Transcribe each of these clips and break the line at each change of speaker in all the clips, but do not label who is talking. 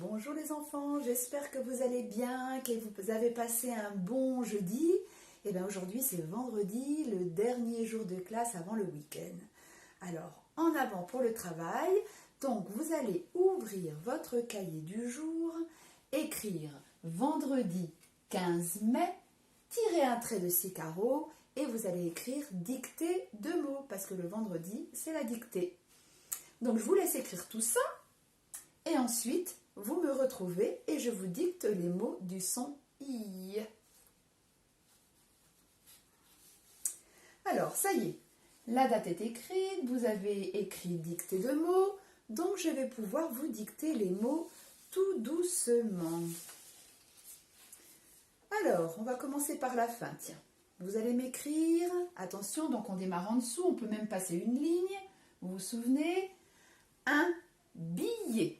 Bonjour les enfants, j'espère que vous allez bien, que vous avez passé un bon jeudi. Et bien aujourd'hui c'est vendredi, le dernier jour de classe avant le week-end. Alors en avant pour le travail, donc vous allez ouvrir votre cahier du jour, écrire vendredi 15 mai, tirer un trait de 6 carreaux et vous allez écrire dictée de mots parce que le vendredi c'est la dictée. Donc je vous laisse écrire tout ça et ensuite vous me retrouvez et je vous dicte les mots du son I. Alors, ça y est, la date est écrite, vous avez écrit dictée de mots, donc je vais pouvoir vous dicter les mots tout doucement. Alors, on va commencer par la fin, tiens. Vous allez m'écrire, attention, donc on démarre en dessous, on peut même passer une ligne, vous vous souvenez, un billet.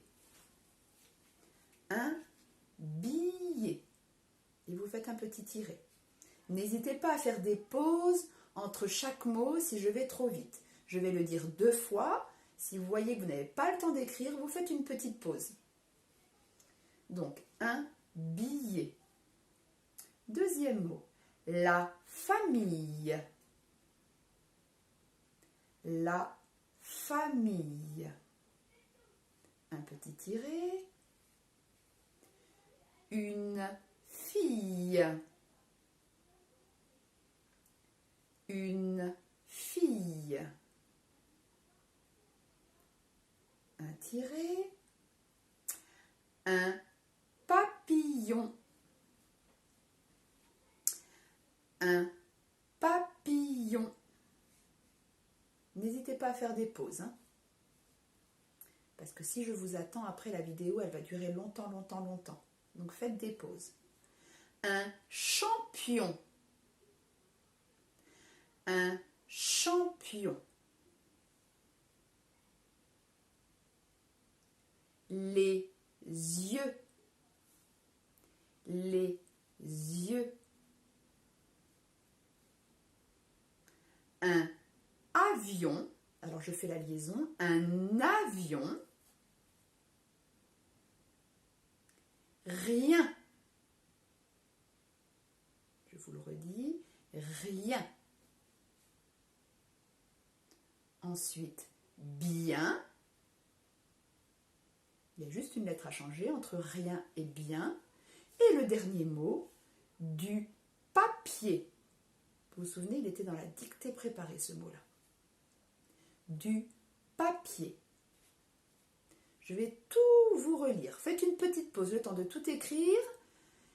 Un billet. Et vous faites un petit tiret. N'hésitez pas à faire des pauses entre chaque mot si je vais trop vite. Je vais le dire 2 fois. Si vous voyez que vous n'avez pas le temps d'écrire, vous faites une petite pause. Donc, un billet. Deuxième mot, la famille. La famille. Un petit tiret. Une fille. Une fille. Un tiret. Un papillon. Un papillon. N'hésitez pas à faire des pauses. Parce que si je vous attends après la vidéo, elle va durer longtemps. Donc faites des pauses. Un champion. Un champion. Les yeux. Les yeux. Un avion. Alors je fais la liaison. Un avion. Rien. Je vous le redis. Rien. Ensuite, bien. Il y a juste une lettre à changer entre rien et bien. Et le dernier mot, du papier. Vous vous souvenez, il était dans la dictée préparée, ce mot-là. Du papier. Je vais tout vous relire. Faites une petite pause, le temps de tout écrire.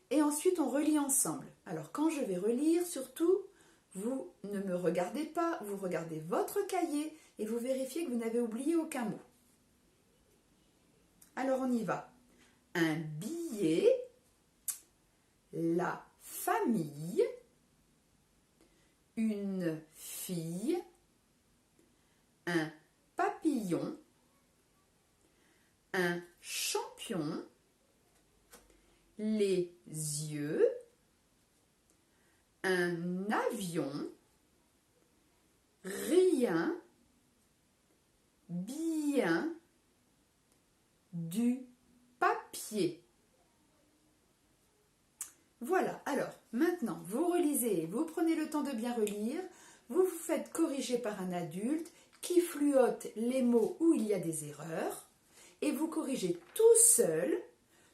Et ensuite, on relit ensemble. Alors, quand je vais relire, surtout, vous ne me regardez pas, vous regardez votre cahier et vous vérifiez que vous n'avez oublié aucun mot. Alors, on y va. Un billet, la famille, une fille, un papillon, un champion, les yeux, un avion, rien, bien, du papier. Voilà, alors maintenant vous relisez, vous prenez le temps de bien relire, vous vous faites corriger par un adulte qui fluote les mots où il y a des erreurs et vous corrigez tout seul.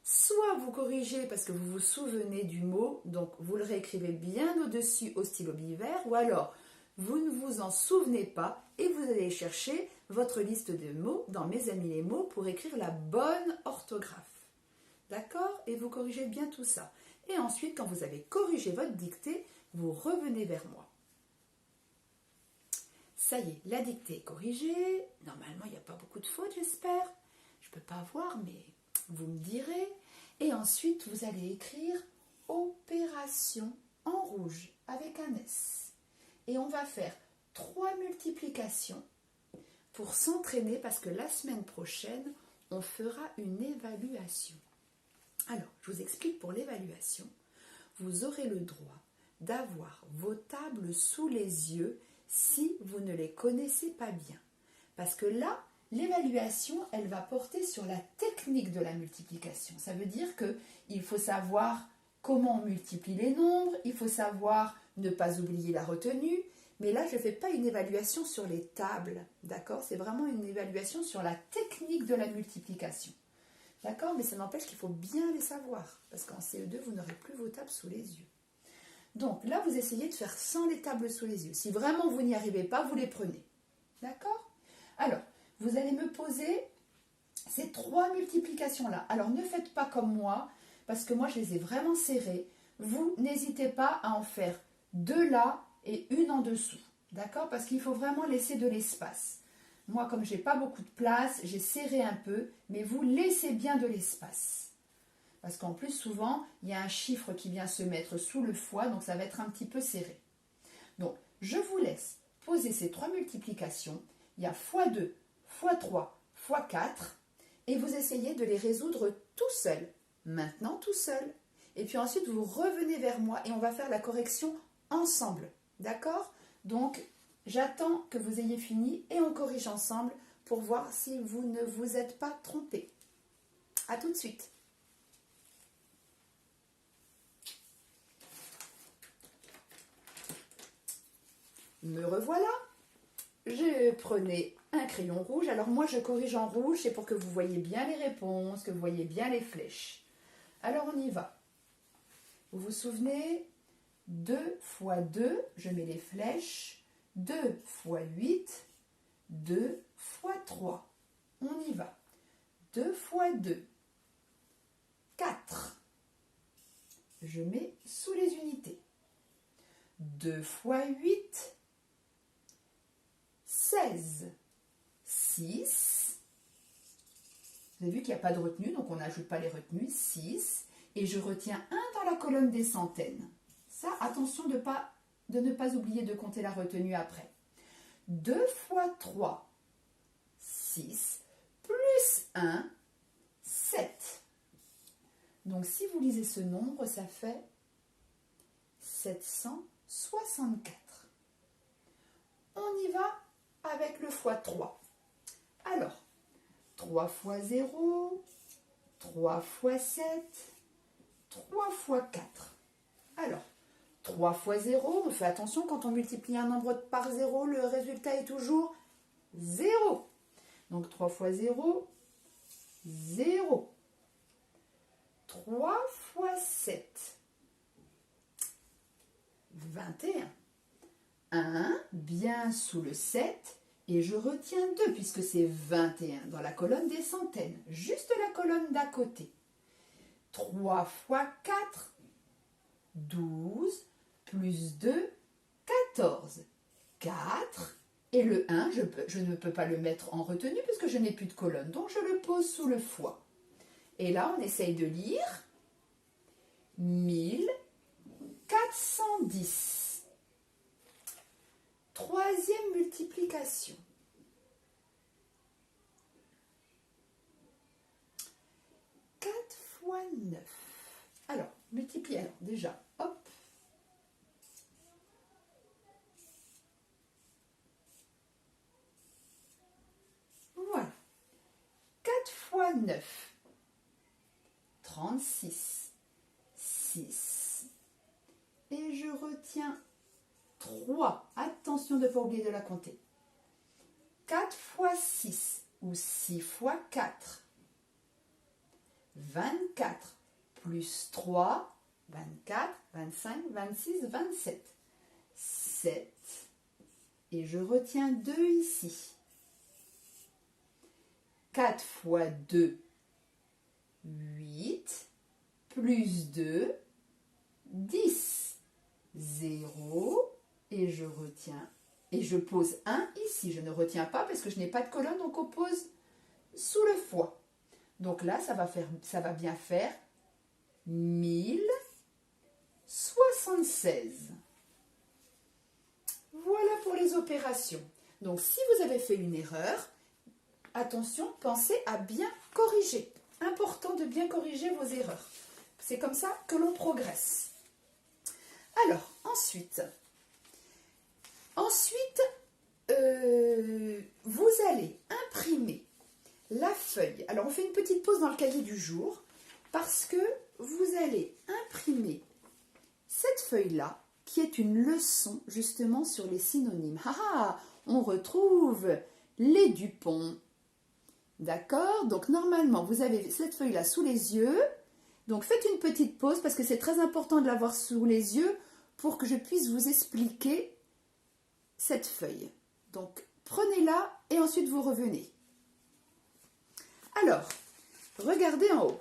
Soit vous corrigez parce que vous vous souvenez du mot, donc vous le réécrivez bien au-dessus au stylo bivert, ou alors vous ne vous en souvenez pas et vous allez chercher votre liste de mots dans Mes amis les mots pour écrire la bonne orthographe. D'accord? Et vous corrigez bien tout ça. Et ensuite, quand vous avez corrigé votre dictée, vous revenez vers moi. Ça y est, la dictée est corrigée. Normalement, il n'y a pas beaucoup de fautes, j'espère. Je ne peux pas voir, mais vous me direz. Et ensuite, vous allez écrire opération en rouge avec un S. Et on va faire 3 multiplications pour s'entraîner parce que la semaine prochaine, on fera une évaluation. Alors, je vous explique pour l'évaluation. Vous aurez le droit d'avoir vos tables sous les yeux si vous ne les connaissez pas bien. Parce que là, L'évaluation, elle va porter sur la technique de la multiplication. Ça veut dire qu'il faut savoir comment on multiplie les nombres, il faut savoir ne pas oublier la retenue. Mais là, je ne fais pas une évaluation sur les tables, d'accord? C'est vraiment une évaluation sur la technique de la multiplication. D'accord? Mais ça n'empêche qu'il faut bien les savoir, parce qu'en CE2, vous n'aurez plus vos tables sous les yeux. Donc là, vous essayez de faire sans les tables sous les yeux. Si vraiment vous n'y arrivez pas, vous les prenez. D'accord? Alors, vous allez me poser ces 3 multiplications-là. Alors, ne faites pas comme moi, parce que moi, je les ai vraiment serrées. Vous n'hésitez pas à en faire 2 là et une en dessous. D'accord? Parce qu'il faut vraiment laisser de l'espace. Moi, comme je n'ai pas beaucoup de place, j'ai serré un peu, mais vous laissez bien de l'espace. Parce qu'en plus, souvent, il y a un chiffre qui vient se mettre sous le foie, donc ça va être un petit peu serré. Donc, je vous laisse poser ces 3 multiplications. Il y a x2, x3, x4, et vous essayez de les résoudre tout seul. Maintenant, tout seul. Et puis ensuite, vous revenez vers moi et on va faire la correction ensemble. D'accord? Donc, j'attends que vous ayez fini et on corrige ensemble pour voir si vous ne vous êtes pas trompé. À tout de suite. Me revoilà. Je prenais un crayon rouge. Alors moi, je corrige en rouge, c'est pour que vous voyez bien les réponses, que vous voyez bien les flèches. Alors, on y va. Vous vous souvenez? 2 fois 2, je mets les flèches. 2 fois 8, 2 fois 3. On y va. 2 fois 2, 4. Je mets sous les unités. 2 fois 8, 16. 6. Vous avez vu qu'il n'y a pas de retenue, donc on n'ajoute pas les retenues. 6. Et je retiens 1 dans la colonne des centaines. Ça, attention de ne pas oublier de compter la retenue après. 2 fois 3, 6, plus 1, 7. Donc, si vous lisez ce nombre, ça fait 764. On y va avec le x3. Alors, 3 fois 0, 3 fois 7, 3 fois 4. Alors, 3 fois 0, on fait attention, quand on multiplie un nombre par 0, le résultat est toujours 0. Donc 3 fois 0, 0. 3 fois 7, 21. 1, bien sous le 7, et je retiens 2, puisque c'est 21 dans la colonne des centaines, juste la colonne d'à côté. 3 fois 4, 12, plus 2, 14. 4, et le 1, je ne peux pas le mettre en retenue puisque je n'ai plus de colonne, donc je le pose sous le foie. Et là, on essaye de lire 1410. Troisième multiplication. 4 fois 9. Alors, multiplier, alors déjà, hop. Voilà. 4 fois 9. 36. 6. Et je retiens 3. Attention de ne pas oublier de la compter. 4 fois 6 ou 6 fois 4. 24 plus 3, 24, 25, 26, 27. 7. Et je retiens 2 ici. 4 fois 2, 8, plus 2, 10. 0, et je retiens, et je pose 1 ici. Je ne retiens pas parce que je n'ai pas de colonne, donc on pose sous le foie. Donc là, ça va bien faire 1076. Voilà pour les opérations. Donc si vous avez fait une erreur, attention, pensez à bien corriger. Important de bien corriger vos erreurs. C'est comme ça que l'on progresse. Alors, ensuite, vous allez imprimer la feuille. Alors, on fait une petite pause dans le cahier du jour parce que vous allez imprimer cette feuille-là qui est une leçon justement sur les synonymes. Ah ah, on retrouve les Dupont. D'accord? Donc, normalement, vous avez cette feuille-là sous les yeux. Donc, faites une petite pause parce que c'est très important de l'avoir sous les yeux pour que je puisse vous expliquer cette feuille. Donc, prenez-la et ensuite vous revenez. Alors, regardez en haut.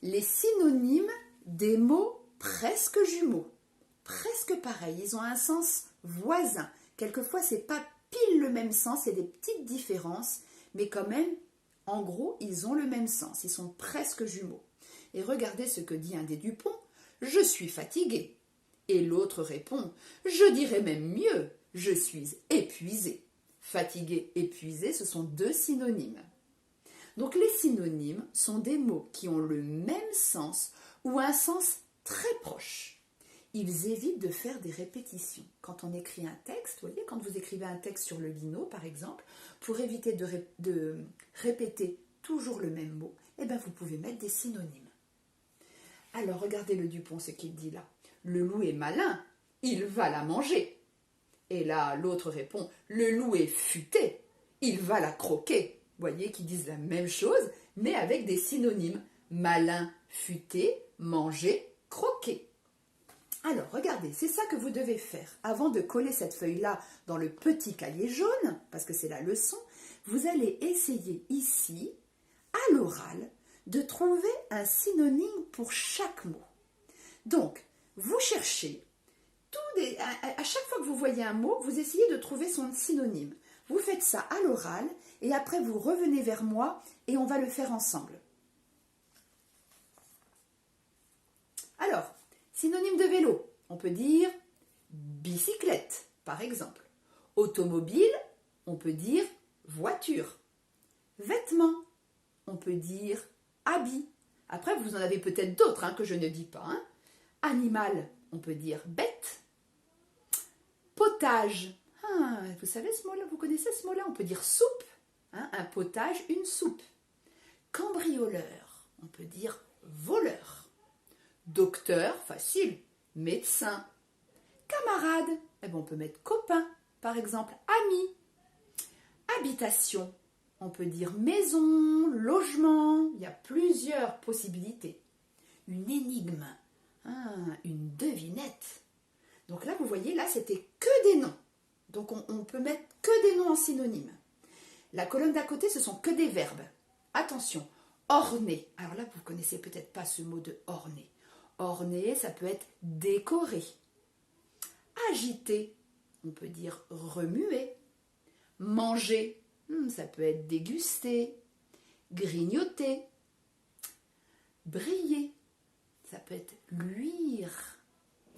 Les synonymes des mots presque jumeaux. Presque pareils, ils ont un sens voisin. Quelquefois, ce n'est pas pile le même sens, il y a des petites différences, mais quand même, en gros, ils ont le même sens. Ils sont presque jumeaux. Et regardez ce que dit un des Dupont. « Je suis fatigué ». Et l'autre répond « Je dirais même mieux, je suis épuisé ». Fatigué, épuisé, ce sont deux synonymes. Donc les synonymes sont des mots qui ont le même sens ou un sens très proche. Ils évitent de faire des répétitions. Quand on écrit un texte, vous voyez, quand vous écrivez un texte sur le lino, par exemple, pour éviter de répéter toujours le même mot, eh bien vous pouvez mettre des synonymes. Alors regardez le Dupont, ce qu'il dit là. Le loup est malin, il va la manger. Et là, l'autre répond, le loup est futé, il va la croquer. Vous voyez qu'ils disent la même chose, mais avec des synonymes. Malin, futé, manger, croquer. Alors, regardez, c'est ça que vous devez faire. Avant de coller cette feuille-là dans le petit cahier jaune, parce que c'est la leçon, vous allez essayer ici, à l'oral, de trouver un synonyme pour chaque mot. Donc, vous cherchez, à chaque fois que vous voyez un mot, vous essayez de trouver son synonyme. Vous faites ça à l'oral, et après vous revenez vers moi, et on va le faire ensemble. Alors, synonyme de vélo, on peut dire bicyclette, par exemple. Automobile, on peut dire voiture. Vêtements, on peut dire habit. Après, vous en avez peut-être d'autres que je ne dis pas. Animal, on peut dire bête. Potage, vous savez ce mot-là, vous connaissez ce mot-là? On peut dire soupe. Un potage, une soupe. Cambrioleur, on peut dire voleur. Docteur, facile, médecin. Camarade, on peut mettre copain, par exemple, ami. Habitation, on peut dire maison, logement, il y a plusieurs possibilités. Une énigme, une devinette. Donc là, vous voyez, là, c'était que des noms. Donc on peut mettre que des noms en synonyme. La colonne d'à côté, ce sont que des verbes. Attention, orner. Alors là, vous ne connaissez peut-être pas ce mot de orner. Orner, ça peut être décorer. Agiter, on peut dire remuer. Manger, ça peut être déguster. Grignoter. Briller, ça peut être luire.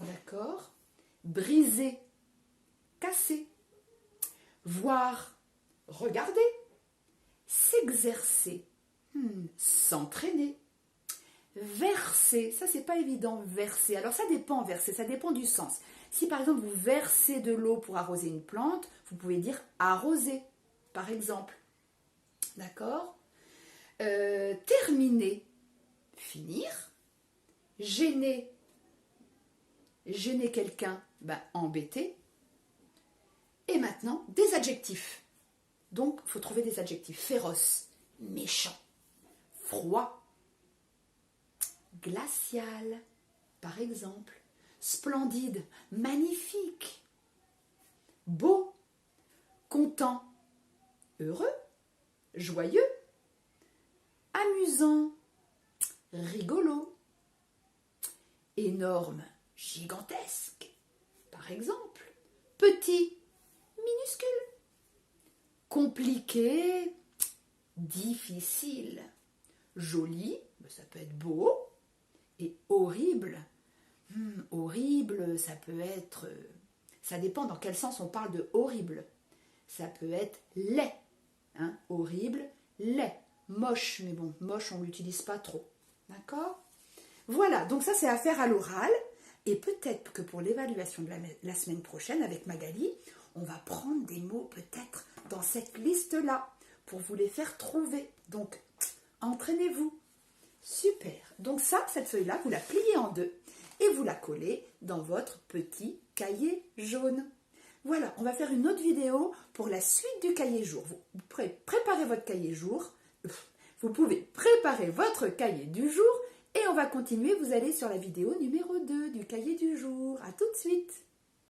D'accord? Briser, casser. Voir, regarder. S'exercer, s'entraîner. Verser, ça c'est pas évident, verser. Alors ça dépend, verser, ça dépend du sens. Si par exemple vous versez de l'eau pour arroser une plante, vous pouvez dire arroser, par exemple. D'accord? Terminer, finir. Gêner, gêner quelqu'un, embêter. Et maintenant, des adjectifs. Donc, il faut trouver des adjectifs. Féroce, méchant, froid, glacial, par exemple. Splendide, magnifique. Beau, content, heureux, joyeux. Amusant, rigolo. Énorme, gigantesque, par exemple. Petit, minuscule. Compliqué, difficile. Joli, ça peut être beau. Et horrible, horrible, ça peut être... Ça dépend dans quel sens on parle de horrible. Ça peut être laid. Horrible, laid. Moche, mais bon, moche, on ne l'utilise pas trop. D'accord? Voilà, donc ça c'est à faire à l'oral. Et peut-être que pour l'évaluation de la semaine prochaine avec Magali, on va prendre des mots peut-être dans cette liste-là pour vous les faire trouver. Donc, entraînez-vous. Super. Donc ça, cette feuille-là, vous la pliez en deux et vous la collez dans votre petit cahier jaune. Voilà, on va faire une autre vidéo pour la suite du cahier jour. Vous préparez votre cahier jour. Vous pouvez préparer votre cahier du jour et on va continuer. Vous allez sur la vidéo numéro 2 du cahier du jour. À tout de suite.